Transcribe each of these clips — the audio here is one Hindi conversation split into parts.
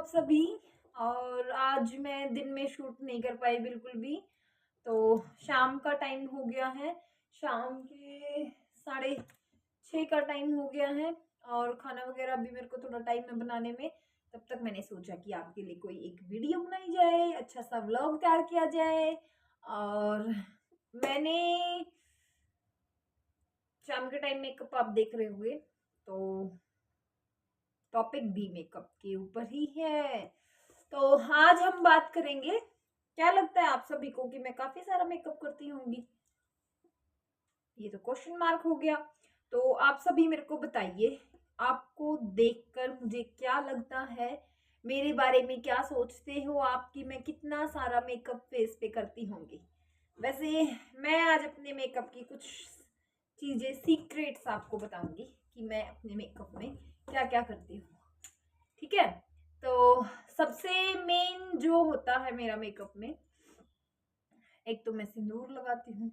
आप सभी। और आज मैं दिन में शूट नहीं कर पाई बिल्कुल भी। तो शाम का टाइम हो गया है, शाम के 6:30 का टाइम हो गया है। और खाना वगैरह अभी मेरे को थोड़ा टाइम है बनाने में। तब तक मैंने सोचा कि आपके लिए कोई एक वीडियो बनाई जाए, अच्छा सा व्लॉग तैयार किया जाए। और मैंने शाम के टाइम मेकअप आप देख रहे हुए, तो टॉपिक भी मेकअप के ऊपर ही है। तो आज हम बात करेंगे, क्या लगता है आप सभी को कि मैं काफी सारा मेकअप करती होंगी? ये तो क्वेश्चन मार्क हो गया। तो आप सभी मेरे को बताइए, आपको देखकर मुझे क्या लगता है, मेरे बारे में क्या सोचते हो आप कि मैं कितना सारा मेकअप फेस पे करती होंगी? वैसे मैं आज अपने मेकअप की कुछ चीजें सीक्रेट्स आपको बताऊंगी कि मैं अपने मेकअप में क्या क्या करती हूँ। ठीक है, तो सबसे मेन जो होता है मेरा मेकअप में, एक तो मैं सिंदूर लगाती हूँ।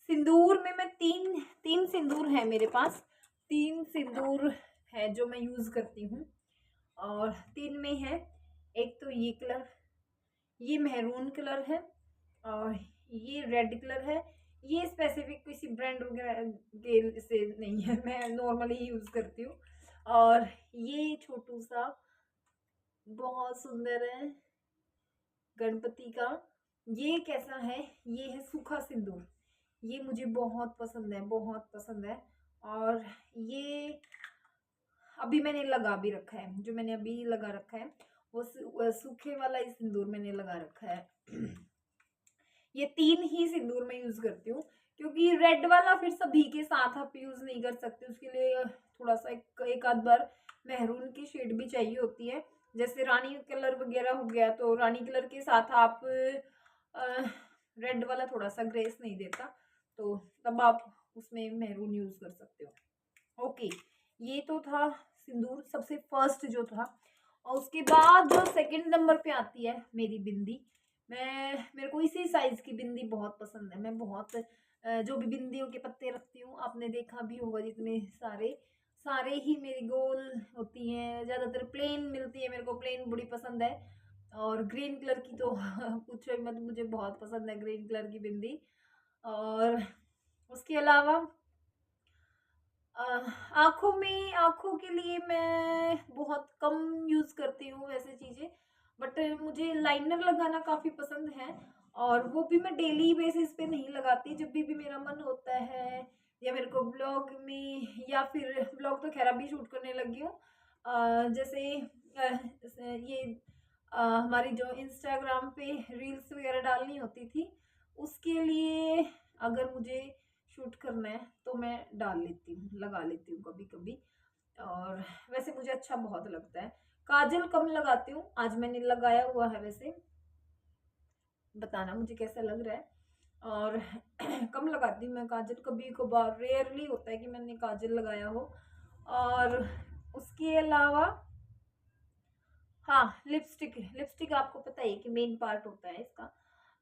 सिंदूर में मैं तीन तीन सिंदूर है मेरे पास। तीन सिंदूर है जो मैं यूज करती हूँ। और तीन में है, एक तो ये कलर, ये मैरून कलर है, और ये रेड कलर है। ये स्पेसिफिक किसी ब्रांड वगैरह के से नहीं है, मैं नॉर्मली ही यूज करती हूँ। और ये छोटू सा बहुत सुंदर है, गणपति का। ये कैसा है? ये है सूखा सिंदूर। ये मुझे बहुत पसंद है, बहुत पसंद है। और ये अभी मैंने लगा भी रखा है, जो मैंने अभी लगा रखा है वो सूखे वाला ही सिंदूर मैंने लगा रखा है। ये तीन ही सिंदूर मैं यूज करती हूँ, क्योंकि रेड वाला फिर सभी के साथ आप यूज नहीं कर सकते। उसके लिए थोड़ा सा एक आध बार मेहरून की शेड भी चाहिए होती है। जैसे रानी कलर वगैरह हो गया, तो रानी कलर के साथ आप रेड वाला थोड़ा सा ग्रेस नहीं देता, तो तब आप उसमें मेहरून यूज कर सकते हो। ओके, ये तो था सिंदूर सबसे फर्स्ट जो था। और उसके बाद जो सेकंड नंबर पे आती है मेरी बिंदी। मेरे को इसी साइज की बिंदी बहुत पसंद है। मैं बहुत जो भी बिंदियों के पत्ते रखती हूँ, आपने देखा भी होगा, जितने सारे सारे ही मेरी गोल होती हैं। ज्यादातर प्लेन मिलती है, मेरे को प्लेन बड़ी पसंद है। और ग्रीन कलर की तो पूछो ही मत, मुझे बहुत पसंद है ग्रीन कलर की बिंदी। और उसके अलावा आंखों के लिए मैं बहुत कम यूज करती हूँ वैसे चीजें। बट मुझे लाइनर लगाना काफी पसंद है। और वो भी मैं डेली बेसिस पे नहीं लगाती, जब भी मेरा मन होता है, या मेरे को ब्लॉग में, या फिर ब्लॉग तो खैर अभी शूट करने लगी हूँ। जैसे ये हमारी जो इंस्टाग्राम पे रील्स वगैरह डालनी होती थी, उसके लिए अगर मुझे शूट करना है तो मैं डाल लेती हूँ, लगा लेती हूँ कभी कभी। और वैसे मुझे अच्छा बहुत लगता है। काजल कम लगाती हूँ, आज मैंने लगाया हुआ है, वैसे बताना मुझे कैसा लग रहा है। और कम लगाती हूँ मैं काजल, कभी कभार, रेयरली होता है कि मैंने काजल लगाया हो। और उसके अलावा हाँ, लिपस्टिक। लिपस्टिक आपको पता है कि मेन पार्ट होता है इसका,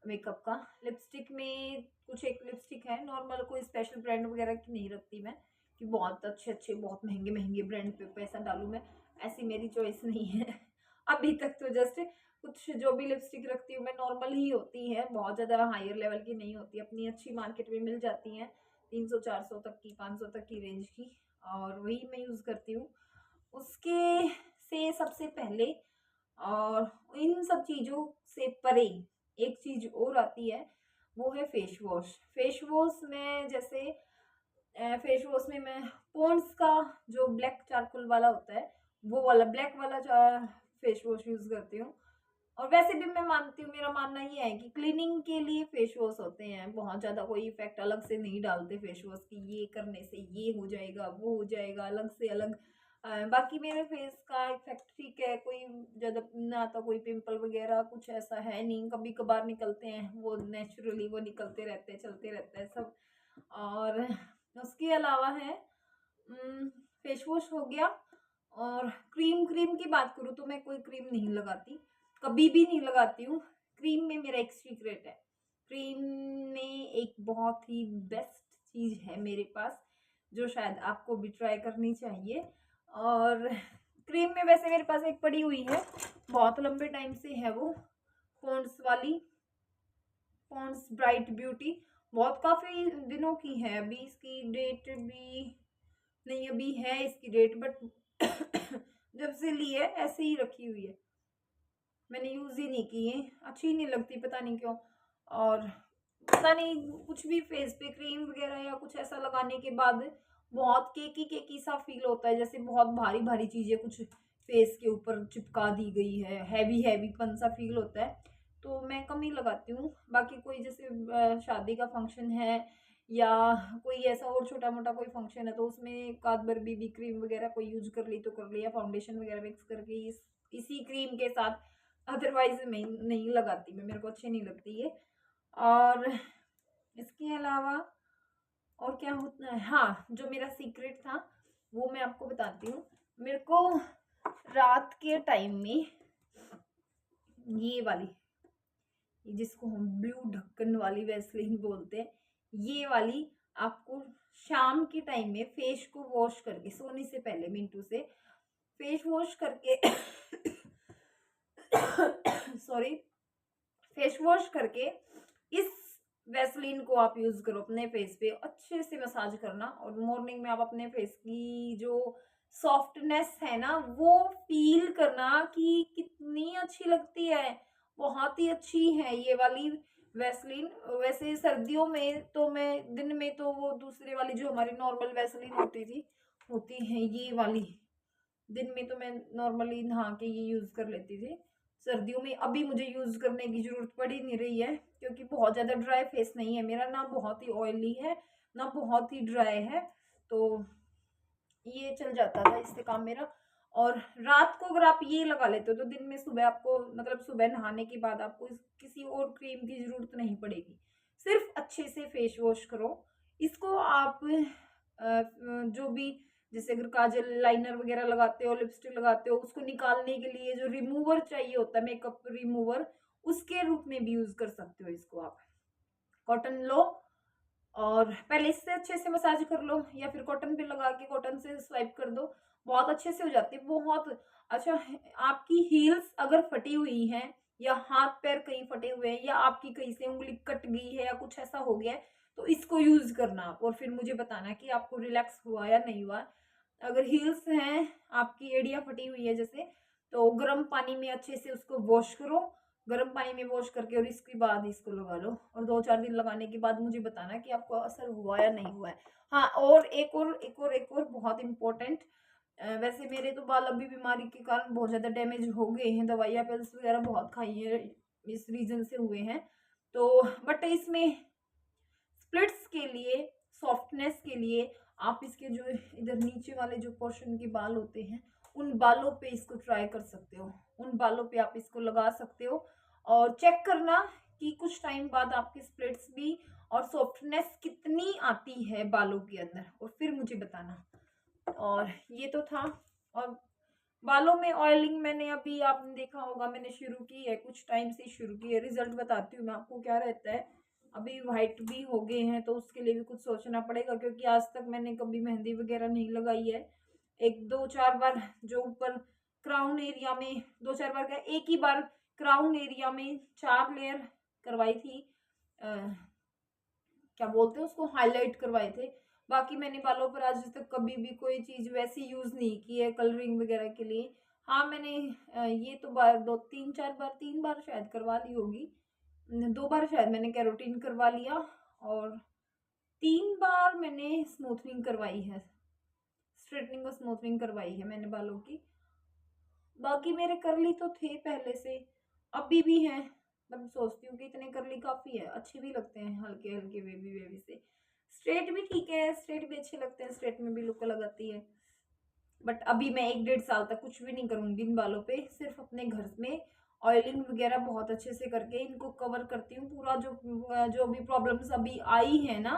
मेकअप का। लिपस्टिक में कुछ एक लिपस्टिक है नॉर्मल, कोई स्पेशल ब्रांड वगैरह की नहीं रखती मैं कि बहुत अच्छे अच्छे बहुत महंगे महंगे ब्रांड पे पैसा डालूं मैं। ऐसी मेरी चॉइस नहीं है। अभी तक तो जस्ट कुछ जो भी लिपस्टिक रखती हूँ मैं नॉर्मल ही होती है, बहुत ज़्यादा हायर लेवल की नहीं होती। अपनी अच्छी मार्केट में मिल जाती हैं, 300 400 तक की, 500 तक की रेंज की, और वही मैं यूज़ करती हूँ। उसके से सबसे पहले, और इन सब चीज़ों से परे, एक चीज़ और आती है, वो है फेस वॉश। फेस वॉश में जैसे फेस वॉश में मैं पॉन्ड्स का जो ब्लैक चारकोल वाला होता है, वो वाला ब्लैक वाला फेस वॉश यूज़ करती हूँ। और वैसे भी मैं मानती हूँ, मेरा मानना ये है कि क्लीनिंग के लिए फेस वॉश होते हैं, बहुत ज़्यादा कोई इफेक्ट अलग से नहीं डालते फेस वॉश की, ये करने से ये हो जाएगा वो हो जाएगा, अलग से अलग। बाकी मेरे फेस का इफेक्ट ठीक है, कोई ज़्यादा ना तो कोई पिंपल वगैरह कुछ ऐसा है नहीं। कभी कभार निकलते हैं, वो नेचुरली वो निकलते रहते हैं, चलते रहता है सब। और उसके अलावा है फेस वॉश हो गया। और क्रीम क्रीम की बात करूँ तो मैं कोई क्रीम नहीं लगाती, कभी भी नहीं लगाती हूँ। क्रीम में मेरा एक सीक्रेट है। क्रीम में एक बहुत ही बेस्ट चीज़ है मेरे पास, जो शायद आपको भी ट्राई करनी चाहिए। और क्रीम में वैसे मेरे पास एक पड़ी हुई है, बहुत लंबे टाइम से है वो, पॉन्ड्स वाली, पॉन्ड्स ब्राइट ब्यूटी, बहुत काफ़ी दिनों की है। अभी इसकी डेट भी नहीं, अभी है इसकी डेट, बट जब से ली है ऐसे ही रखी हुई है, मैंने यूज़ ही नहीं की है, अच्छी नहीं लगती पता नहीं क्यों। और पता नहीं कुछ भी फेस पे क्रीम वगैरह या कुछ ऐसा लगाने के बाद बहुत केकी केकी सा फील होता है, जैसे बहुत भारी भारी चीज़ें कुछ फेस के ऊपर चिपका दी गई है, हैवी हैवी पन सा फील होता है, तो मैं कम ही लगाती हूँ। बाकी कोई जैसे शादी का फंक्शन है या कोई ऐसा और छोटा मोटा कोई फंक्शन है तो उसमें एक आध बार बीबी क्रीम वगैरह कोई यूज कर ली तो कर लिया, फाउंडेशन वगैरह मिक्स करके इसी क्रीम के साथ, अदरवाइज मैं नहीं लगाती, मैं, मेरे को अच्छी नहीं लगती ये। और इसके अलावा और क्या होता है, हाँ जो मेरा सीक्रेट था वो मैं आपको बताती हूँ। मेरे को रात के टाइम में ये वाली, जिसको हम ब्लू ढक्कन वाली वैसलीन बोलते हैं, ये वाली आपको शाम के टाइम में फेस को वॉश करके सोने से पहले मिंटू से फेस वॉश करके सॉरी, फेस वॉश करके इस वैसलीन को आप यूज करो अपने फेस पे, अच्छे से मसाज करना, और मॉर्निंग में आप अपने फेस की जो सॉफ्टनेस है ना वो फील करना कि कितनी अच्छी लगती है, बहुत ही अच्छी है ये वाली वैसलीन। वैसे सर्दियों में तो मैं दिन में तो वो दूसरे वाली जो हमारी नॉर्मल वैसलीन होती है ये वाली, दिन में तो मैं नॉर्मली नहा के ये यूज़ कर लेती थी। सर्दियों में अभी मुझे यूज़ करने की ज़रूरत पड़ ही नहीं रही है, क्योंकि बहुत ज़्यादा ड्राई फेस नहीं है मेरा, ना बहुत ही ऑयली है ना बहुत ही ड्राई है, तो ये चल जाता था इससे काम मेरा। और रात को अगर आप ये लगा लेते हो तो दिन में सुबह आपको, मतलब सुबह नहाने के बाद आपको किसी और क्रीम की ज़रूरत नहीं पड़ेगी, सिर्फ अच्छे से फेस वॉश करो इसको आप। जो भी, जैसे अगर काजल लाइनर वगैरह लगाते हो, लिपस्टिक लगाते हो, उसको निकालने के लिए जो रिमूवर चाहिए होता है, मेकअप रिमूवर, उसके रूप में भी यूज कर सकते हो इसको आप। कॉटन लो और पहले इससे अच्छे से मसाज कर लो, या फिर कॉटन पे लगा के कॉटन से स्वाइप कर दो, बहुत अच्छे से हो जाती है, बहुत अच्छा। आपकी हील्स अगर फटी हुई हैं या हाथ पैर कहीं फटे हुए हैं या आपकी कहीं से उंगली कट गई है या कुछ ऐसा हो गया है तो इसको यूज करना आप, और फिर मुझे बताना कि आपको रिलैक्स हुआ या नहीं हुआ। अगर हील्स हैं, आपकी एड़ियाँ फटी हुई है जैसे, तो गर्म पानी में अच्छे से उसको वॉश करो, गर्म पानी में वॉश करके, और इसके बाद इसको लगा लो, और 2-4 दिन लगाने के बाद मुझे बताना कि आपको असर हुआ या नहीं हुआ है। हाँ, और एक और बहुत इम्पोर्टेंट, वैसे मेरे तो बाल अभी बीमारी के कारण बहुत ज़्यादा डैमेज हो गए हैं, दवाइयाँ पिल्स वगैरह बहुत खाई है, इस रीजन से हुए हैं, तो बट इसमें स्प्लिट्स के लिए, सॉफ्टनेस के लिए आप इसके जो इधर नीचे वाले जो पोर्शन के बाल होते हैं उन बालों पे इसको ट्राई कर सकते हो, उन बालों पे आप इसको लगा सकते हो, और चेक करना कि कुछ टाइम बाद आपके स्प्लिट्स भी और सॉफ्टनेस कितनी आती है बालों के अंदर, और फिर मुझे बताना। और ये तो था। और बालों में ऑयलिंग मैंने अभी, आपने देखा होगा मैंने शुरू की है, कुछ टाइम से शुरू की है, रिजल्ट बताती हूँ मैं आपको क्या रहता है। अभी वाइट भी हो गए हैं तो उसके लिए भी कुछ सोचना पड़ेगा, क्योंकि आज तक मैंने कभी मेहंदी वगैरह नहीं लगाई है। एक 2-4 बार जो ऊपर क्राउन एरिया में, 2-4 बार क्या, एक ही बार क्राउन एरिया में 4 लेयर करवाई थी, क्या बोलते हैं उसको, हाईलाइट करवाए थे। बाकी मैंने बालों पर आज तक कभी भी कोई चीज़ वैसी यूज़ नहीं की है कलरिंग वगैरह के लिए। हाँ, मैंने ये तो बार 2-3-4 बार, 3 बार शायद करवा ली होगी, 2 बार शायद मैंने कैरोटीन करवा लिया, और 3 बार मैंने स्मूथनिंग करवाई है, स्ट्रेटनिंग और स्मूथनिंग करवाई है मैंने बालों की। बाकी मेरे करली तो थे पहले से, अभी भी हैं, मतलब सोचती हूँ कि इतने करली काफ़ी है, अच्छे भी लगते हैं, हल्के हल्के वेवी वेवी से। स्ट्रेट भी ठीक है, स्ट्रेट भी अच्छे लगते हैं, स्ट्रेट में भी लुक लगाती है। बट अभी मैं 1-1.5 साल तक कुछ भी नहीं करूँगी इन बालों पे, सिर्फ अपने घर में ऑयलिंग वगैरह बहुत अच्छे से करके इनको कवर करती हूँ पूरा। जो भी प्रॉब्लम्स अभी आई है ना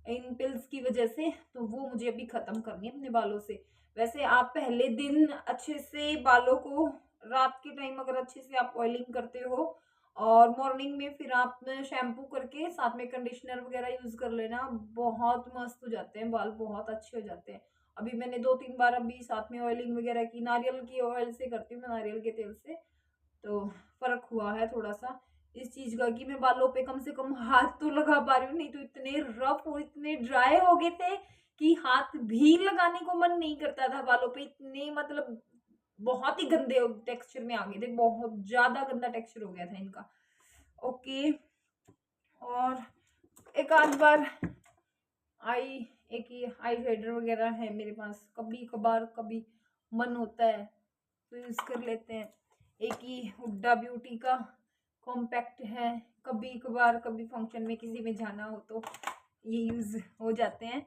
इन पिल्स की वजह से, तो वो मुझे अभी ख़त्म करनी है अपने बालों से। वैसे आप पहले दिन अच्छे से बालों को, रात के टाइम अगर अच्छे से आप ऑयलिंग करते हो और मॉर्निंग में फिर आप शैम्पू करके साथ में कंडीशनर वगैरह यूज़ कर लेना, बहुत मस्त हो जाते हैं बाल, बहुत अच्छे हो जाते हैं। अभी मैंने 2-3 बार अभी साथ में ऑयलिंग वगैरह की, नारियल की ऑयल से करती हूँ मैं, नारियल के तेल से, तो फ़र्क हुआ है थोड़ा-सा इस चीज़ का कि मैं बालों पे कम से कम हाथ तो लगा पा रही हूँ, नहीं तो इतने रफ़ और इतने ड्राई हो गए थे कि हाथ भी लगाने को मन नहीं करता था बालों पे, इतने मतलब बहुत ही गंदे टेक्सचर में आ गए थे, बहुत ज़्यादा गंदा टेक्सचर हो गया था इनका। ओके, और एक आध बार आई एक ये आई शेडर वगैरह है मेरे पास, कभी कभार कभी मन होता है तो यूज़ कर लेते हैं। एक ही हुड्डा ब्यूटी का कॉम्पैक्ट है, कभी कभार कभी फंक्शन में किसी में जाना हो तो ये यूज़ हो जाते हैं।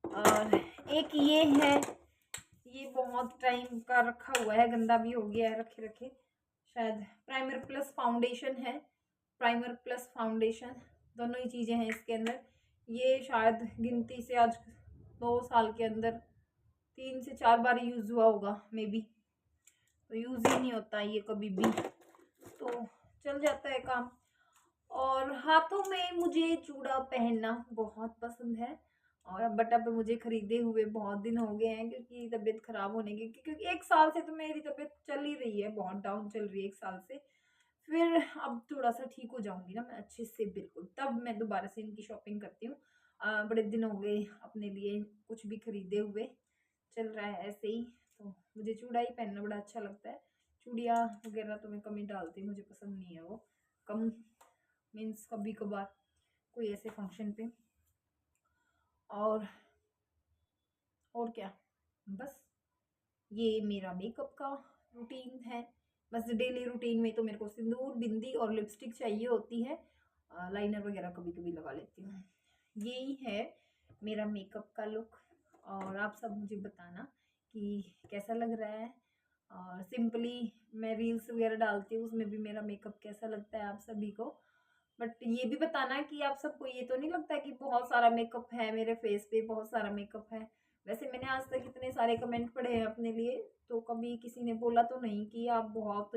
और एक ये है, ये बहुत टाइम का रखा हुआ है, गंदा भी हो गया है रखे रखे, शायद प्राइमर प्लस फाउंडेशन है, प्राइमर प्लस फाउंडेशन दोनों ही चीज़ें हैं इसके अंदर। ये शायद गिनती से आज 2 साल के अंदर 3 से 4 बार यूज़ हुआ होगा मे बी, तो यूज़ ही नहीं होता ये कभी भी, तो चल जाता है काम। और हाथों में मुझे चूड़ा पहनना बहुत पसंद है, और बट अब मुझे खरीदे हुए बहुत दिन हो गए हैं क्योंकि तबीयत खराब होने की, क्योंकि 1 साल से तो मेरी तबीयत चल ही रही है, बहुत डाउन चल रही है 1 साल से। फिर अब थोड़ा-सा ठीक हो जाऊँगी ना मैं अच्छे से बिल्कुल, तब मैं दोबारा से इनकी शॉपिंग करती हूँ। बड़े दिन हो गए अपने लिए कुछ भी खरीदे हुए, चल रहा है ऐसे ही, तो मुझे चूड़ा ही पहनना बड़ा अच्छा लगता है। चूड़ियाँ वगैरह तो मैं कम ही डालती हूँ, मुझे पसंद नहीं है वो, कम मीन्स कभी-कभार कोई ऐसे फंक्शन पे। और और क्या, बस ये मेरा मेकअप का रूटीन है। बस डेली रूटीन में तो मेरे को सिंदूर, बिंदी और लिपस्टिक चाहिए होती है, लाइनर वगैरह कभी-कभी लगा लेती हूँ। यही है मेरा मेकअप का लुक, और आप सब मुझे बताना कि कैसा लग रहा है। और सिंपली मैं रील्स वगैरह डालती हूँ, उसमें भी मेरा मेकअप कैसा लगता है आप सभी को। बट ये भी बताना कि आप सबको ये तो नहीं लगता कि बहुत सारा मेकअप है मेरे फेस पे, बहुत सारा मेकअप है। वैसे मैंने आज तक इतने सारे कमेंट पढ़े हैं अपने लिए, तो कभी किसी ने बोला तो नहीं कि आप बहुत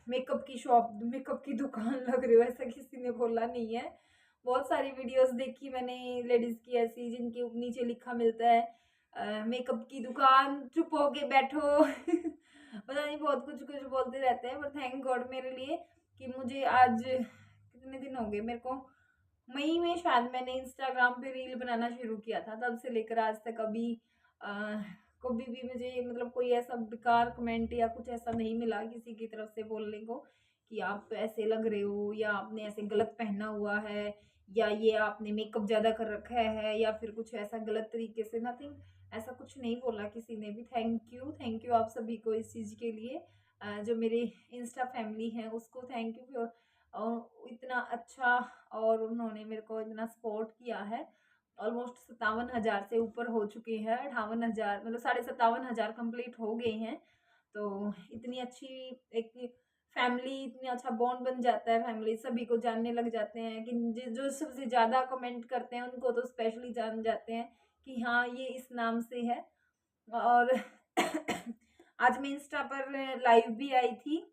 मेकअप की शॉप, मेकअप की दुकान लग रहे हो, ऐसा किसी ने बोला नहीं है। बहुत सारी वीडियोस देखी मैंने लेडीज की ऐसी जिनके नीचे लिखा मिलता है मेकअप की दुकान, चुप होके बैठो पता नहीं बहुत कुछ कुछ बोलते रहते हैं, बट थैंक गॉड मेरे लिए कि मुझे आज कितने दिन हो गए मेरे को, मई में शायद मैंने इंस्टाग्राम पे रील बनाना शुरू किया था, तब से लेकर आज तक अभी कभी भी मुझे मतलब कोई ऐसा बेकार कमेंट या कुछ ऐसा नहीं मिला किसी की तरफ से बोलने को कि आप ऐसे लग रहे हो, या आपने ऐसे गलत पहना हुआ है, या ये आपने मेकअप ज़्यादा कर रखा है, या फिर कुछ ऐसा गलत तरीके से, नथिंग, ऐसा कुछ नहीं बोला किसी ने भी। थैंक यू आप सभी को इस चीज़ के लिए, जो मेरे इंस्टा फैमिली है उसको थैंक यू फॉर, और इतना अच्छा, और उन्होंने मेरे को इतना सपोर्ट किया है। ऑलमोस्ट 57,000 से ऊपर हो चुके हैं, 58,000 मतलब 57,500 कंप्लीट हो गए हैं। तो इतनी अच्छी एक फैमिली, इतनी अच्छा बॉन्ड बन जाता है, फैमिली सभी को जानने लग जाते हैं कि जो सबसे ज़्यादा कमेंट करते हैं उनको तो स्पेशली जान जाते हैं कि हाँ ये इस नाम से है। और आज मैं इंस्टा पर लाइव भी आई थी,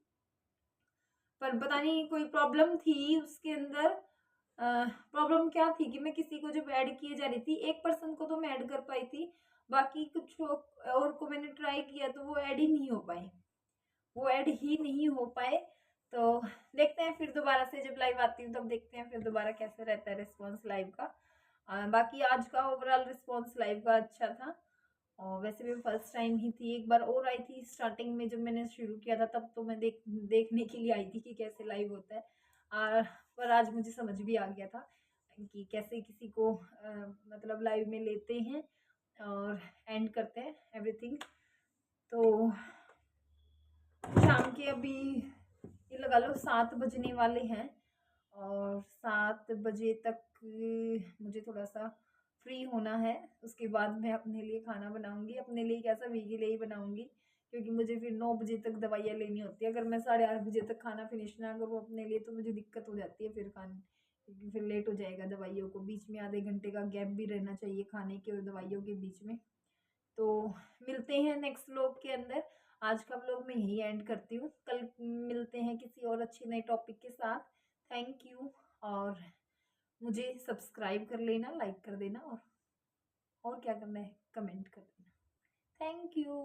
पर पता नहीं कोई प्रॉब्लम थी उसके अंदर। प्रॉब्लम क्या थी कि मैं किसी को जब ऐड किए जा रही थी, एक पर्सन को तो मैं ऐड कर पाई थी, बाकी कुछ और को मैंने ट्राई किया तो वो ऐड ही नहीं हो पाए, वो ऐड ही नहीं हो पाए। तो देखते हैं फिर दोबारा से जब लाइव आती हूँ तब देखते हैं फिर दोबारा कैसे रहता है रिस्पॉन्स लाइव का। बाकी आज का ओवरऑल रिस्पॉन्स लाइव का अच्छा था, और वैसे भी फर्स्ट टाइम ही थी, एक बार और आई थी स्टार्टिंग में जब मैंने शुरू किया था, तब तो मैं देखने के लिए आई थी कि कैसे लाइव होता है। पर आज मुझे समझ भी आ गया था कि कैसे किसी को मतलब लाइव में लेते हैं और एंड करते हैं एवरीथिंग। तो शाम के अभी ये लगा लो 7 बजने वाले हैं, और 7 बजे तक मुझे थोड़ा-सा फ्री होना है। उसके बाद मैं अपने लिए खाना बनाऊँगी, अपने लिए क्या सभी के लिए ही बनाऊँगी, क्योंकि मुझे फिर 9 बजे तक दवाइयाँ लेनी होती है। अगर मैं 8:30 बजे तक खाना फिनिश ना करूँ अपने लिए तो मुझे दिक्कत हो जाती है फिर खाने, क्योंकि फिर लेट हो जाएगा दवाइयों को। बीच में आधे घंटे का गैप भी रहना चाहिए खाने के और दवाइयों के बीच में। तो मिलते हैं नेक्स्ट व्लॉग के अंदर। आज का व्लॉग मैं यहीं एंड करती हूँ, कल मिलते हैं किसी और अच्छे नए टॉपिक के साथ। थैंक यू, और मुझे सब्सक्राइब कर लेना, लाइक कर देना, और क्या करना है कमेंट कर देना। Thank you.